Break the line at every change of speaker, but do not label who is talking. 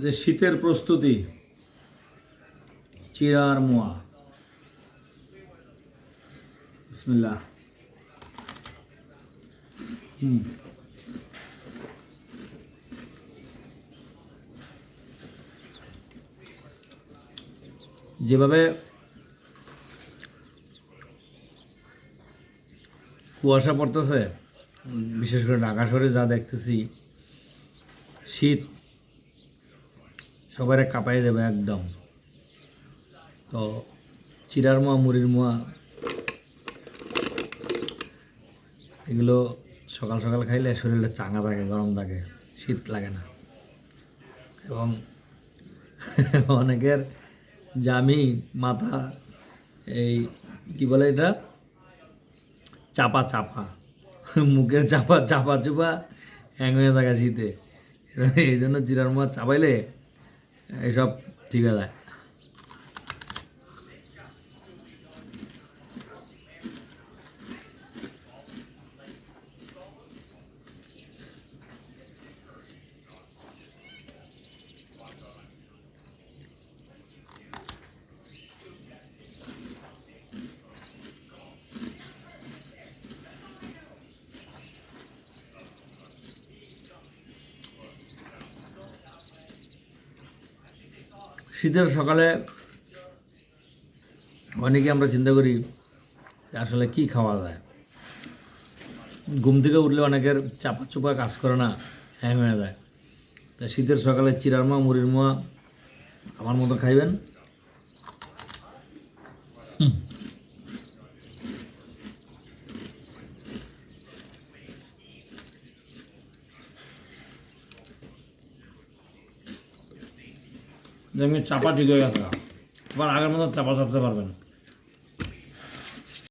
যে শীতের প্রস্তুতি, চিরার মোয়া। বিসমিল্লাহ। যেভাবে কুয়াশা পড়তেছে, বিশেষ করে ঢাকা শহরে যা দেখতেছি, শীত সবাই কাঁপাই যাবে একদম। তো চিরার মোয়া, মুড়ির মোয়া, এগুলো সকাল সকাল খাইলে শরীরটা চাঙ্গা থাকে, গরম থাকে, শীত লাগে না। এবং অনেকের জামি মাথা এই কি বলে এটা, চাপা চাপা, মুখের চাপা চাপা চুপা হ্যাং হয়ে থাকে শীতে। এই জন্য জিরার মাছ চাপাইলে এসব ঠিক হয়ে যায়। শীতের সকালে অনেকে আমরা চিন্তা করি যে আসলে কি খাওয়া যায়। ঘুম থেকে উঠলে অনেকের চাপা চুপা কাজ করে না, হ্যাং হয়ে যায়। তা শীতের সকালে চিরার মোয়া, মুড়ির মোয়া আমার মতো খাইবেন। যেমনি চাপা ঠিক হয়ে গেছে, আবার আগের মতো চাপা চাপতে পারবেন।